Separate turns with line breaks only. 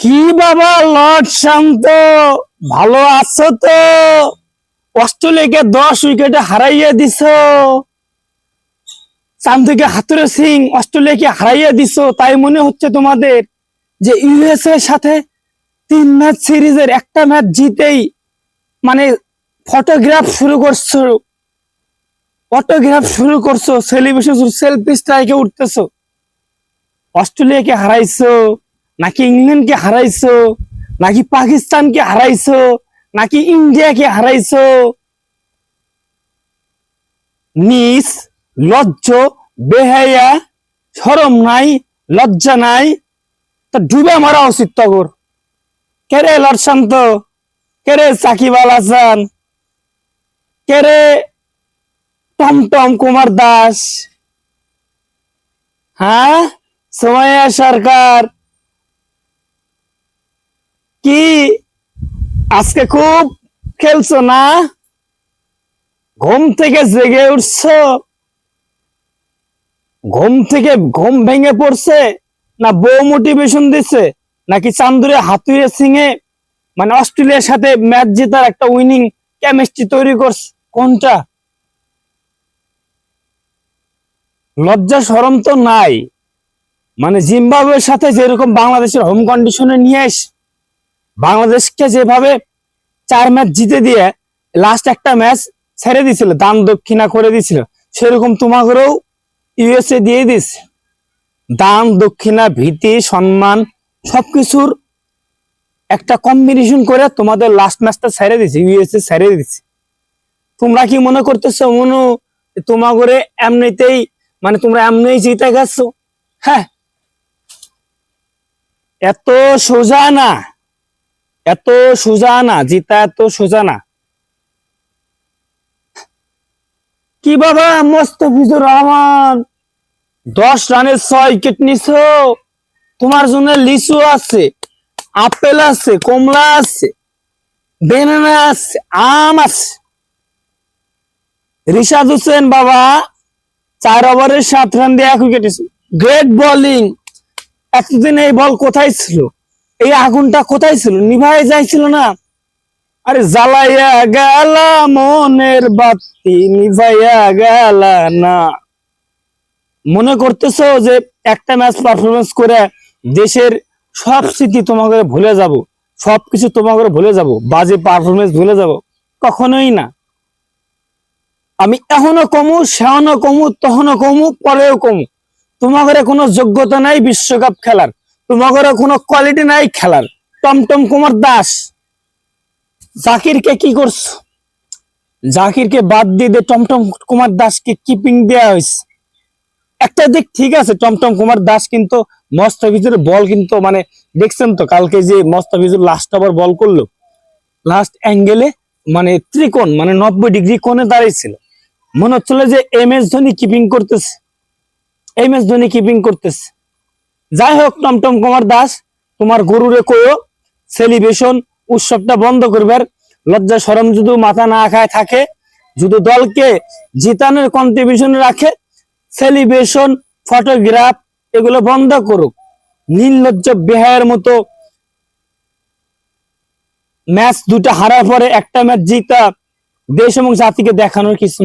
কি বাবা লর্ড শান্ত, ভালো আছো তো? অস্ট্রেলিয়াকে 10 উইকেটে হারাইয়া দিছ। চান্দুকে হাতুড়ে সিং অস্ট্রেলিয়াকে হারাইয়া দিছ। তাই মনে হচ্ছে তোমাদের যে ইউএসএ এর সাথে 3 ম্যাচ সিরিজের একটা ম্যাচ জিতেই মানে ফটোগ্রাফ শুরু করছো, সেলিব্রেশন, সেলফি স্ট্রাইকে উঠতেছো। অস্ট্রেলিয়াকে হারাইছো, নাকি ইংল্যান্ডকে হারাইছো, নাকি পাকিস্তানকে হারাইছো, নাকি ইন্ডিয়াকে হারাইছো? নিস লজ্জ, বেহায়া, শরম নাই, লজ্জা নাই, তা ডুবে মারা উচিত তগর। কেরে লর্ড শান্ত, কেরে সাকিব আল হাসান, কেরে টমটম কুমার দাস, হ্যাঁ সোমাইয়া সরকার, কি আজকে খুব খেলছো না? ঘুম থেকে জেগে উঠছো? ঘুম ভেঙে পড়ছে, না বউ মোটিভেশন দিচ্ছে, নাকি চান্দুরে হাতুড়ে সিংয়ে মানে অস্ট্রেলিয়ার সাথে ম্যাচ জেতার একটা উইনিং কেমিস্ট্রি তৈরি করছে? কোনটা? লজ্জা শরম তো নাই। মানে জিম্বাবুয়ের সাথে যেরকম বাংলাদেশের হোম কন্ডিশনে নিয়ে এস বাংলাদেশকে যেভাবে 4 ম্যাচ জিতে দিয়ে লাস্ট একটা ম্যাচ ছেড়ে দিছিল, দান দক্ষিণা করে দিছিল, সেরকম তোমাকেও ইউএসএ দিয়ে দিস। দান দক্ষিণা, ভীতি, সম্মান সবকিছুর একটা কম্বিনেশন করে তোমাদের লাস্ট ম্যাচটা ছেড়ে দিছে, ইউএসএ ছেড়ে দিছে। তোমরা কি মনে করতেছো মনু তোমাকে এমনিতেই মানে তোমরা এমনিই জিতে গেছো? হ্যাঁ, এত সোজা না, এত সোজা না জিতা, এত সোজা না। কি বাবা মোস্তাফিজুর রহমান 10 রানে 6 উইকেট নিছো। তোমার জন্য লিচু আছে, আপেল আছে, কমলা আছে, বেনানা আছে, আম আছে। রিশাদ হোসেন বাবা 4 ওভারে 7 রান দিয়ে 1 উইকেট। Great bowling. এতদিন এই বল কোথায় ছিল? এই আগুনটা কোথায় ছিল? নিভাই যাইছিল না? আরে জ্বালাইয়া গেল মনের বাতি, নিভাইয়া গেল না। মনে করতেছো যে একটা ম্যাচ পারফরমেন্স করে দেশের সব স্মৃতি তোমাকে ভুলে যাব, সবকিছু তোমাকে ভুলে যাব, বাজে পারফরমেন্স ভুলে যাব? কখনোই না। আমি এখনো কমু, সেখনো কমু, তখনও কমু, পরেও কমু। তোমাদের কোনো যোগ্যতা নাই বিশ্বকাপ খেলার, তোমাদের কোনো কোয়ালিটি নাই খেলার। টমটম কুমার দাস, জাকিরকে কি করছো? জাকিরকে বাদ দিয়ে টমটম কুমার দাসকে কিপিং দেওয়া হয়েছে। একটা দিক ঠিক আছে, টমটম কুমার দাস কিন্তু মোস্তাফিজুর বল কিন্তু মানে দেখছেন তো কালকে যে মোস্তাফিজুর লাস্ট ওভার বল করলো, লাস্ট অ্যাঙ্গেলে মানে ত্রিকোণ মানে 90 ডিগ্রি কোণে দাঁড়িয়েছিল। মনে হচ্ছিল যে এম এস ধোনি কিপিং করতেছে। যাই হোক, টমটম কুমার দাস তোমার গরুরে কইও সেলিব্রেশন উৎসবটা বন্ধ করবার। লজ্জা শরম যদি মাথা না খায় থাকে, যদি দলকে জিতানোর কন্ট্রিবিউশন রাখে, সেলিব্রেশন, ফটোগ্রাফ এগুলো বন্ধ করুক। নির্লজ্জ বেহায়ের মতো ম্যাচ দুটো হারার পরে একটা ম্যাচ জিতা দেশ এবং জাতিকে দেখানোর কিছু